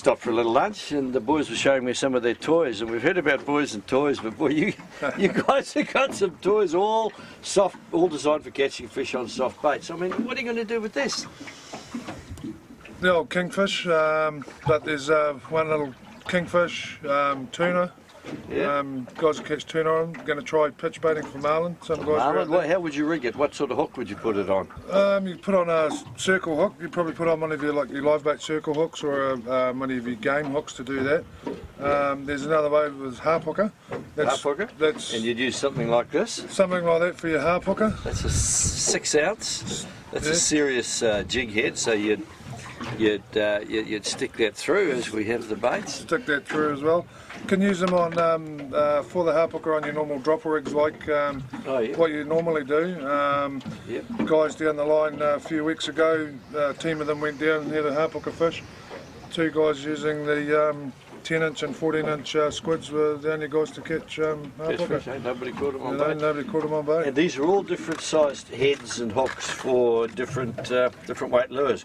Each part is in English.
stopped for a little lunch, and the boys were showing me some of their toys, and we've heard about boys and toys, but boy, you guys have got some toys all soft, all designed for catching fish on soft baits. I mean, what are you going to do with this? The old kingfish, but there's one little kingfish, tuna. Yeah. Guys who catch tuna on, going to try pitch baiting for marlin. Some guys Marlin? How would you rig it? What sort of hook would you put it on? You put on a circle hook. You probably put on one of your live bait circle hooks or one of your game hooks to do that. There's another way with harp hooker. Harp hooker? And you'd use something like this? Something like that for your harp hooker. That's a 6 ounce. That's a serious jig head, so you'd stick that through as we have the baits. Stick that through as well. Can use them on for the harp hooker on your normal dropper rigs, like what you normally do. Guys down the line a few weeks ago, a team of them went down and had a harp hooker fish. 2 guys using the 10-inch and 14-inch squids were the only guys to catch harp hooker. Nobody caught them on bait. Nobody caught them on bait. And these are all different sized heads and hooks for different weight lures.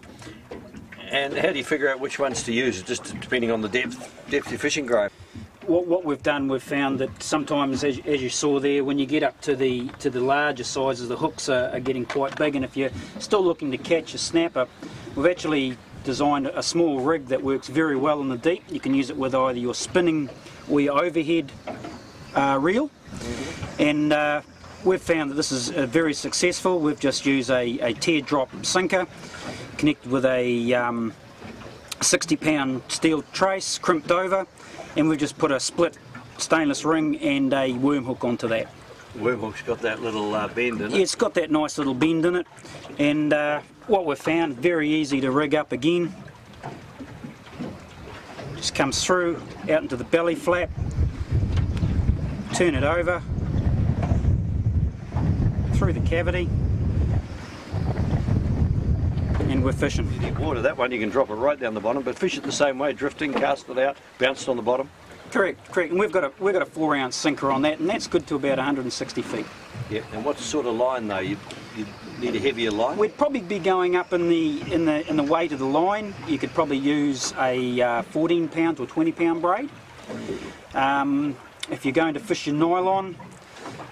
And how do you figure out which ones to use, just depending on the depth you're fishing, Graham? What we've done, we've found that sometimes, as you saw there, when you get up to the larger sizes, the hooks are getting quite big, and if you're still looking to catch a snapper, we've actually designed a small rig that works very well in the deep. You can use it with either your spinning or your overhead reel, and we've found that this is very successful. We've just used a teardrop sinker connected with a 60-pound steel trace crimped over, and we've just put a split stainless ring and a worm hook onto that. The worm hook's got that little bend in it? Yeah, it's got that nice little bend in it, and what we've found, very easy to rig up again. Just comes through, out into the belly flap, turn it over, through the cavity, and we're fishing. You need water, that one you can drop it right down the bottom, but fish it the same way, drifting, cast it out, bounced on the bottom. Correct, and we've got a 4-ounce sinker on that, and that's good to about 160 feet. Yeah, and what sort of line though? You need a heavier line? We'd probably be going up in the weight of the line. You could probably use a 14-pound or 20-pound braid. If you're going to fish your nylon,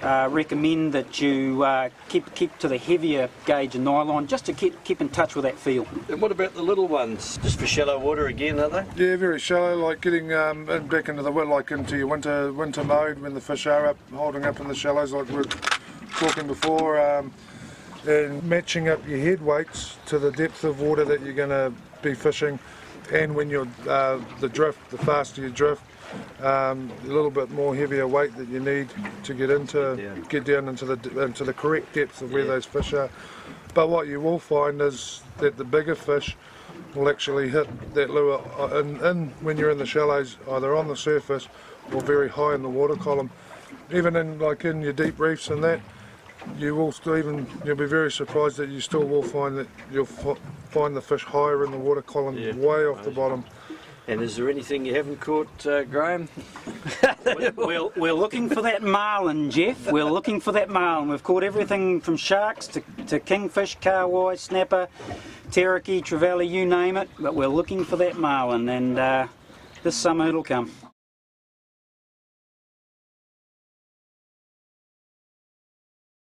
recommend that you keep to the heavier gauge of nylon, just to keep in touch with that feel. And what about the little ones? Just for shallow water again, are they? Yeah, very shallow, like getting back into the into your winter mode when the fish are up, holding up in the shallows, like we were talking before, and matching up your head weights to the depth of water that you're going to be fishing, and when you're the faster you drift, a little bit more heavier weight that you need to get down into the correct depth of where those fish are. But what you will find is that the bigger fish will actually hit that lure when you're in the shallows, either on the surface or very high in the water column. Even in your deep reefs and that, you'll be very surprised that you still will find that you'll find the fish higher in the water column, way off the bottom. And is there anything you haven't caught, Graham? We're looking for that marlin, Jeff. We're looking for that marlin. We've caught everything from sharks to kingfish, kahawai, snapper, teriki, trevally, you name it. But we're looking for that marlin, and this summer it'll come.